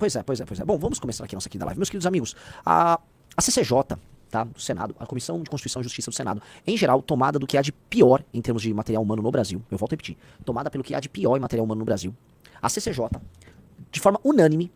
Pois é, pois é, pois é. Bom, vamos começar aqui a nossa querida live. Meus queridos amigos, a CCJ, tá, do Senado, a Comissão de Constituição e Justiça do Senado, em geral, tomada do que há de pior em termos de material humano no Brasil, eu volto a repetir, tomada pelo que há de pior em material humano no Brasil, a CCJ, de forma unânime,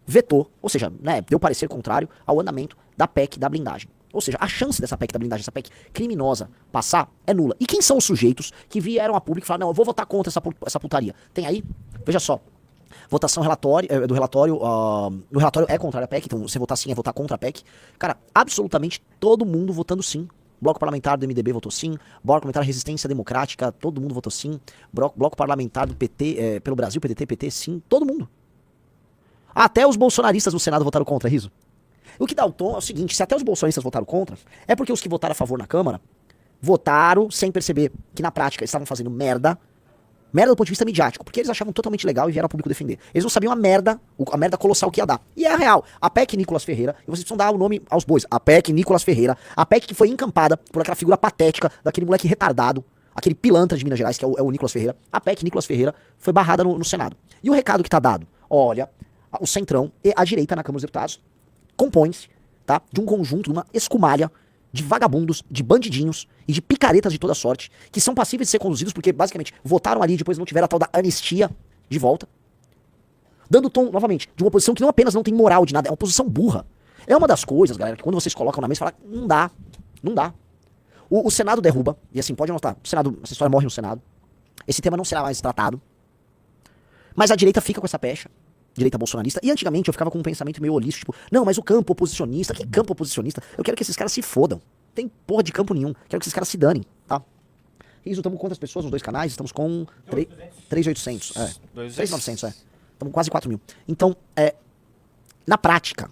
vetou, ou seja, né, deu parecer contrário ao andamento da PEC da blindagem. Ou seja, a chance dessa PEC da blindagem, essa PEC criminosa, passar é nula. E quem são os sujeitos que vieram a público e falaram, não, eu vou votar contra essa putaria? Tem aí, veja só, votação do relatório, no relatório é contrário à PEC, então você votar sim é votar contra a PEC. Cara, absolutamente todo mundo votando sim. Bloco parlamentar do MDB votou sim, bloco parlamentar Resistência Democrática, todo mundo votou sim, bloco parlamentar do PT, pelo Brasil, PDT, PT, sim, todo mundo. Até os bolsonaristas no Senado votaram contra, Riso. O que dá o tom é o seguinte, se até os bolsonaristas votaram contra, é porque os que votaram a favor na Câmara votaram sem perceber que na prática eles estavam fazendo merda do ponto de vista midiático, porque eles achavam totalmente legal e vieram ao público defender. Eles não sabiam a merda colossal que ia dar. E é a real. A PEC Nicolas Ferreira, e vocês precisam dar o nome aos bois, a PEC Nicolas Ferreira, a PEC que foi encampada por aquela figura patética daquele moleque retardado, aquele pilantra de Minas Gerais, que é o Nicolas Ferreira, a PEC Nicolas Ferreira foi barrada no Senado. E o recado que tá dado? Olha, o Centrão e a direita na Câmara dos Deputados compõe-se, tá, de um conjunto, de uma escumalha de vagabundos, de bandidinhos e de picaretas de toda sorte, que são passíveis de ser conduzidos porque, basicamente, votaram ali e depois não tiveram a tal da anistia de volta, dando tom, novamente, de uma oposição que não apenas não tem moral de nada, é uma oposição burra. É uma das coisas, galera, que quando vocês colocam na mesa, fala, não dá, não dá. O Senado derruba, e assim, pode anotar, o Senado, essa história morre no Senado, esse tema não será mais tratado, mas a direita fica com essa pecha, direita bolsonarista, e antigamente eu ficava com um pensamento meio holístico, tipo, não, mas o campo oposicionista, que campo oposicionista? Eu quero que esses caras se fodam. Tem porra de campo nenhum. Quero que esses caras se danem, tá? Riso, estamos com quantas pessoas nos dois canais? Estamos com 3.800, 3.900, Estamos com quase 4.000. Então, na prática,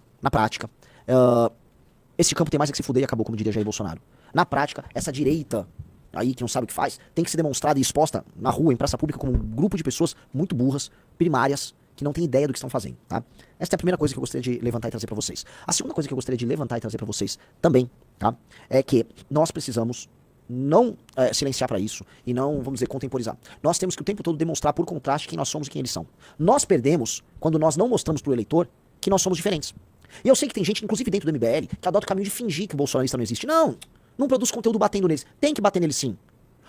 esse campo tem mais é que se fuder e acabou, como diria Jair Bolsonaro. Na prática, essa direita aí, que não sabe o que faz, tem que ser demonstrada e exposta na rua, em praça pública, como um grupo de pessoas muito burras, primárias, que não tem ideia do que estão fazendo, tá? Essa é a primeira coisa que eu gostaria de levantar e trazer pra vocês. A segunda coisa que eu gostaria de levantar e trazer pra vocês também, tá? É que nós precisamos não silenciar pra isso e não, vamos dizer, contemporizar. Nós temos que o tempo todo demonstrar por contraste quem nós somos e quem eles são. Nós perdemos quando nós não mostramos pro eleitor que nós somos diferentes. E eu sei que tem gente, inclusive dentro do MBL, que adota o caminho de fingir que o bolsonarista não existe. Não produz conteúdo batendo neles. Tem que bater neles sim.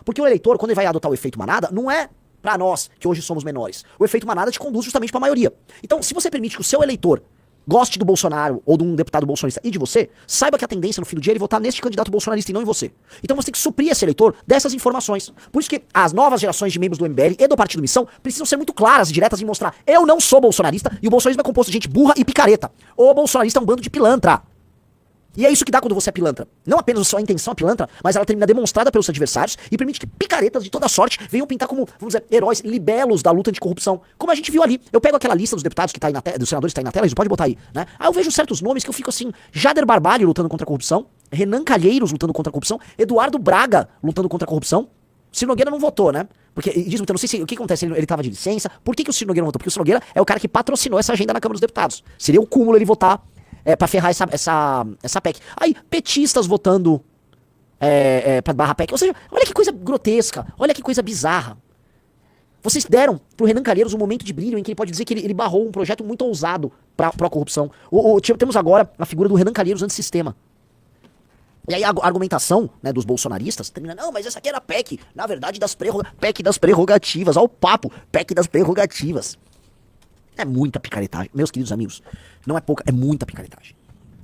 Porque o eleitor, quando ele vai adotar o efeito manada, não é pra nós, que hoje somos menores. O efeito manada te conduz justamente pra maioria. Então, se você permite que o seu eleitor goste do Bolsonaro ou de um deputado bolsonarista e de você, saiba que a tendência no fim do dia é ele votar neste candidato bolsonarista e não em você. Então você tem que suprir esse eleitor dessas informações. Por isso que as novas gerações de membros do MBL e do Partido Missão precisam ser muito claras e diretas em mostrar: eu não sou bolsonarista e o bolsonarismo é composto de gente burra e picareta. O bolsonarista é um bando de pilantra. E é isso que dá quando você é pilantra. Não apenas a sua intenção é pilantra, mas ela termina demonstrada pelos seus adversários e permite que picaretas de toda sorte venham pintar como, vamos dizer, heróis, libelos da luta anticorrupção. Como a gente viu ali. Eu pego aquela lista dos deputados que tá aí na tela, dos senadores que tá aí na tela, isso pode botar aí, né? Aí eu vejo certos nomes que eu fico assim: Jader Barbalho lutando contra a corrupção, Renan Calheiros lutando contra a corrupção, Eduardo Braga lutando contra a corrupção. Ciro Nogueira não votou, né? Porque, diz então, não sei se, o que acontece, ele tava de licença. Por que o Ciro Nogueira não votou? Porque o Ciro Nogueira é o cara que patrocinou essa agenda na Câmara dos Deputados. Seria o cúmulo ele votar pra ferrar essa PEC. Aí, petistas votando pra barra PEC. Ou seja, olha que coisa grotesca, olha que coisa bizarra. Vocês deram pro Renan Calheiros um momento de brilho em que ele pode dizer que ele barrou um projeto muito ousado pra corrupção. Temos agora a figura do Renan Calheiros antissistema. E aí a argumentação, né, dos bolsonaristas termina: não, mas essa aqui era a PEC, na verdade, PEC das prerrogativas. Olha o papo, PEC das prerrogativas. É muita picaretagem, meus queridos amigos. Não é pouca, é muita picaretagem.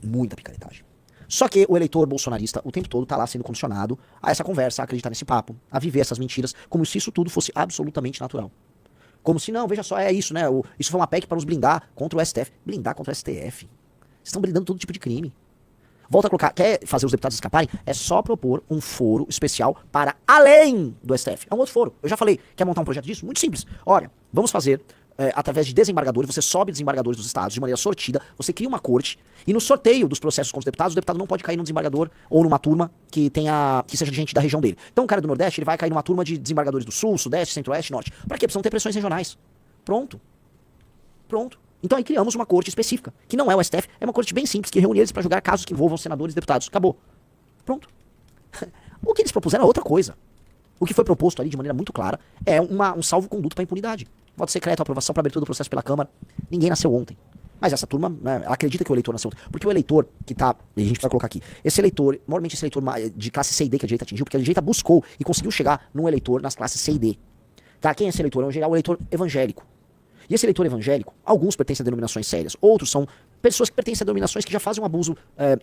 Muita picaretagem. Só que o eleitor bolsonarista o tempo todo tá lá sendo condicionado a essa conversa, a acreditar nesse papo, a viver essas mentiras, como se isso tudo fosse absolutamente natural. Como se, não, veja só, é isso, né? Isso foi uma PEC para nos blindar contra o STF. Blindar contra o STF. Vocês estão blindando todo tipo de crime. Volta a colocar, quer fazer os deputados escaparem? É só propor um foro especial para além do STF. É um outro foro. Eu já falei, quer montar um projeto disso? Muito simples. Olha, vamos fazer através de desembargadores, você sobe desembargadores dos estados de maneira sortida, você cria uma corte, e no sorteio dos processos contra os deputados, o deputado não pode cair num desembargador ou numa turma que seja de gente da região dele. Então o cara do Nordeste, ele vai cair numa turma de desembargadores do Sul, Sudeste, Centro-Oeste, Norte. Pra quê? Precisam ter pressões regionais. Pronto. Então aí criamos uma corte específica, que não é o STF, é uma corte bem simples, que reúne eles pra julgar casos que envolvam senadores e deputados. Acabou. Pronto. O que eles propuseram é outra coisa. O que foi proposto ali de maneira muito clara é um salvo-conduto pra impunidade. Voto secreto, aprovação para abertura do processo pela Câmara. Ninguém nasceu ontem. Mas essa turma, né, ela acredita que o eleitor nasceu. Porque o eleitor que tá. A gente precisa colocar aqui. Esse eleitor, normalmente esse eleitor de classe C e D que a direita atingiu, porque a direita buscou e conseguiu chegar num eleitor nas classes C e D. Tá? Quem é esse eleitor? É um geral, o eleitor evangélico. E esse eleitor evangélico, alguns pertencem a denominações sérias, outros são pessoas que pertencem a denominações que já fazem um abuso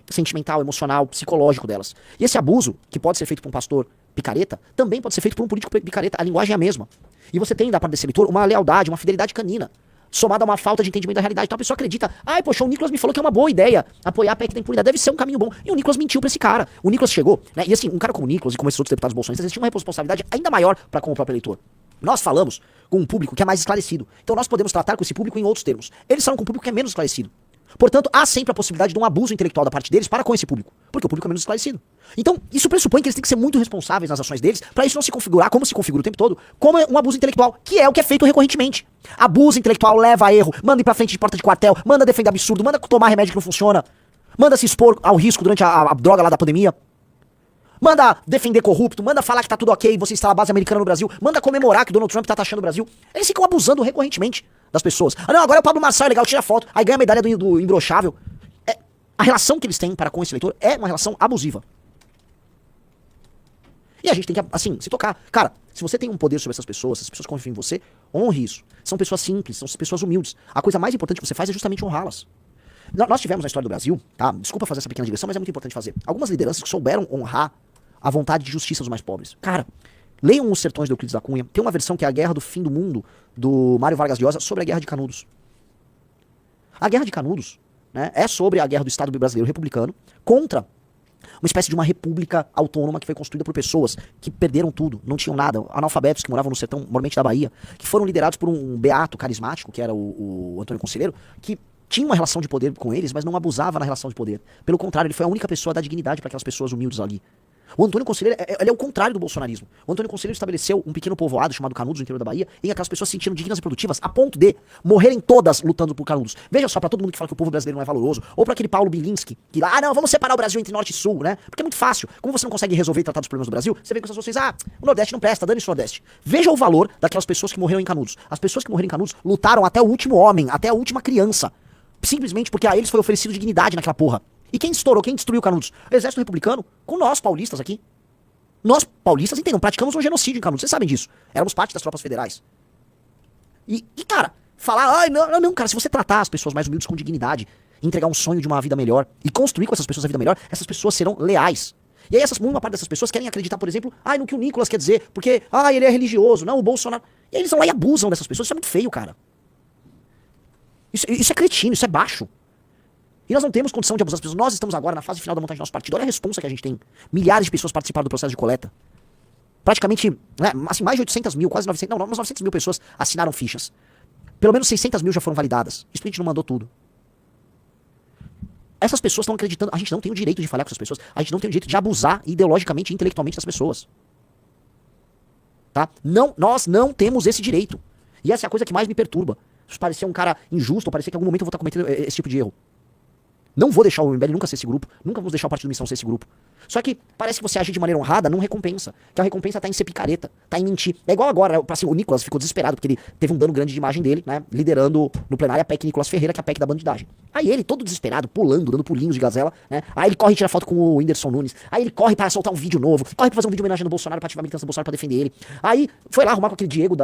sentimental, emocional, psicológico delas. E esse abuso, que pode ser feito por um pastor picareta, também pode ser feito por um político picareta. A linguagem é a mesma. E você tem da parte desse eleitor uma lealdade, uma fidelidade canina, somada a uma falta de entendimento da realidade. Então a pessoa acredita, ai, poxa, o Nicolas me falou que é uma boa ideia apoiar a PEC da impunidade, deve ser um caminho bom. E o Nicolas mentiu pra esse cara. O Nicolas chegou, né? E assim, um cara como o Nicolas e como esses outros deputados bolsonaristas, eles tinham uma responsabilidade ainda maior para com o próprio eleitor. Nós falamos com um público que é mais esclarecido. Então nós podemos tratar com esse público em outros termos. Eles falam com um público que é menos esclarecido. Portanto, há sempre a possibilidade de um abuso intelectual da parte deles para com esse público. Porque o público é menos esclarecido. Então, isso pressupõe que eles têm que ser muito responsáveis nas ações deles, para isso não se configurar, como se configura o tempo todo, como um abuso intelectual, que é o que é feito recorrentemente. Abuso intelectual leva a erro, manda ir pra frente de porta de quartel, manda defender absurdo, manda tomar remédio que não funciona, manda se expor ao risco durante a droga lá da pandemia. Manda defender corrupto, manda falar que tá tudo ok, você instala a base americana no Brasil, manda comemorar que o Donald Trump tá taxando o Brasil. Eles ficam abusando recorrentemente das pessoas. Ah não, agora é o Pablo Marçal, é legal, tira foto, aí ganha a medalha do imbrochável. A relação que eles têm para com esse eleitor é uma relação abusiva. E a gente tem que, assim, se tocar. Cara, se você tem um poder sobre essas pessoas, se as pessoas confiam em você, honre isso. São pessoas simples, são pessoas humildes. A coisa mais importante que você faz é justamente honrá-las. Nós tivemos na história do Brasil, tá? Desculpa fazer essa pequena digressão, mas é muito importante fazer. Algumas lideranças que souberam honrar a vontade de justiça dos mais pobres. Cara, leiam Os Sertões de Euclides da Cunha. Tem uma versão que é A Guerra do Fim do Mundo, do Mário Vargas Llosa, sobre a Guerra de Canudos. A Guerra de Canudos, né, é sobre a guerra do Estado brasileiro republicano contra uma espécie de uma república autônoma que foi construída por pessoas que perderam tudo, não tinham nada, analfabetos que moravam no sertão, normalmente da Bahia, que foram liderados por um beato carismático, que era o Antônio Conselheiro, que tinha uma relação de poder com eles, mas não abusava na relação de poder. Pelo contrário, ele foi a única pessoa a dar dignidade para aquelas pessoas humildes ali. O Antônio Conselheiro, ele é o contrário do bolsonarismo. O Antônio Conselheiro estabeleceu um pequeno povoado chamado Canudos, no interior da Bahia, em que aquelas pessoas se sentiram dignas e produtivas a ponto de morrerem todas lutando por Canudos. Veja só, pra todo mundo que fala que o povo brasileiro não é valoroso, ou pra aquele Paulo Bilinski, que lá, não, vamos separar o Brasil entre Norte e Sul, né? Porque é muito fácil. Como você não consegue resolver e tratar dos problemas do Brasil, você vê com essas pessoas, o Nordeste não presta, dane-se o Nordeste. Veja o valor daquelas pessoas que morreram em Canudos. As pessoas que morreram em Canudos lutaram até o último homem, até a última criança. Simplesmente porque a eles foi oferecido dignidade naquela porra. E quem estourou, quem destruiu Canudos? O Exército Republicano, com nós paulistas aqui. Nós, paulistas, entendam, praticamos um genocídio em Canudos, vocês sabem disso. Éramos parte das tropas federais. E cara, falar, ai, não, cara, se você tratar as pessoas mais humildes com dignidade, entregar um sonho de uma vida melhor e construir com essas pessoas a vida melhor, essas pessoas serão leais. E aí uma parte dessas pessoas querem acreditar, por exemplo, no que o Nicolas quer dizer, porque, ele é religioso, não, o Bolsonaro. E aí eles vão lá e abusam dessas pessoas, isso é muito feio, cara. Isso é cretino, isso é baixo. E nós não temos condição de abusar das pessoas. Nós estamos agora na fase final da montagem do nosso partido. Olha a responsa que a gente tem. Milhares de pessoas participaram do processo de coleta. Praticamente, né, assim, mais de 800 mil, quase 900, não, umas 900 mil pessoas assinaram fichas. Pelo menos 600 mil já foram validadas. Isso a gente não mandou tudo. Essas pessoas estão acreditando. A gente não tem o direito de falhar com essas pessoas. A gente não tem o direito de abusar ideologicamente e intelectualmente das pessoas. Tá? Não, nós não temos esse direito. E essa é a coisa que mais me perturba. Se parecer um cara injusto, ou parecer que em algum momento eu vou estar cometendo esse tipo de erro. Não vou deixar o MBL nunca ser esse grupo. Nunca vamos deixar o Partido Missão ser esse grupo. Só que parece que você agir de maneira honrada não recompensa. Que a recompensa tá em ser picareta, tá em mentir. É igual agora, assim, o Nicolas ficou desesperado porque ele teve um dano grande de imagem dele, né? Liderando no plenário a PEC Nicolas Ferreira, que é a PEC da bandidagem. Aí ele, todo desesperado, pulando, dando pulinhos de gazela, né? Aí ele corre e tira foto com o Whindersson Nunes. Aí ele corre para soltar um vídeo novo. Corre pra fazer um vídeo homenagem no Bolsonaro, pra ativar a militância do Bolsonaro pra defender ele. Aí foi lá arrumar com aquele Diego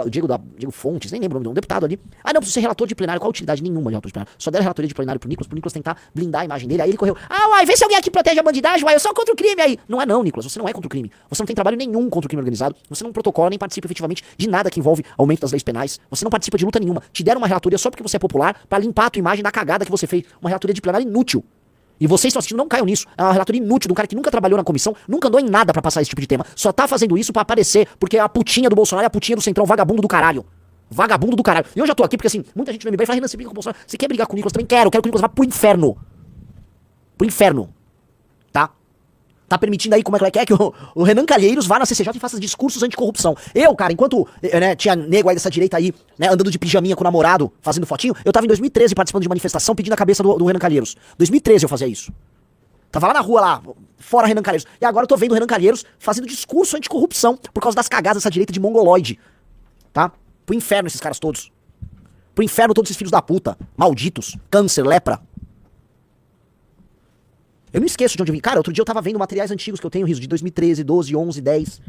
Fontes, nem lembro o nome, um deputado ali. Não precisa ser relator de plenário. Qual a utilidade nenhuma de relator de plenário? Só deram relatoria de plenário pro Nicolas tentar blindar a imagem dele. Aí ele correu. Vê se alguém aqui protege a bandidagem, eu sou contra o crime aí. Não é não, Nicolas, você não é contra o crime. Você não tem trabalho nenhum contra o crime organizado. Você não protocola nem participa efetivamente de nada que envolve aumento das leis penais. Você não participa de luta nenhuma. Te deram uma relatoria só porque você é popular pra limpar a tua imagem da cagada que você fez. Uma relatoria de plenário inútil. E vocês estão assistindo, não caiam nisso. É uma relatoria inútil de um cara que nunca trabalhou na comissão, nunca andou em nada pra passar esse tipo de tema. Só tá fazendo isso pra aparecer, porque é a putinha do Bolsonaro é a putinha do Centrão, vagabundo do caralho. Vagabundo do caralho. E eu já tô aqui porque assim, muita gente no MBL fala, Renan, você briga com o Bolsonaro. Você quer brigar com o Nicolas? Também quero que o Nicolas vá pro inferno. Pro inferno. Tá permitindo aí, como é que é que o Renan Calheiros vá na CCJ e faça discursos anticorrupção. Eu, cara, enquanto tinha nego aí dessa direita aí, né, andando de pijaminha com o namorado, fazendo fotinho, eu tava em 2013 participando de manifestação pedindo a cabeça do Renan Calheiros. 2013 eu fazia isso. Tava lá na rua, lá, fora Renan Calheiros. E agora eu tô vendo o Renan Calheiros fazendo discurso anticorrupção por causa das cagadas dessa direita de mongoloide. Tá? Pro inferno esses caras todos. Pro inferno todos esses filhos da puta. Malditos. Câncer, lepra. Eu não esqueço de onde eu vim. Cara, outro dia eu tava vendo materiais antigos que eu tenho, Riso, de 2013, 12, 11, 10.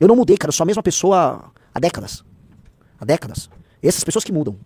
Eu não mudei, cara. Eu sou a mesma pessoa há décadas. Há décadas. Essas pessoas que mudam.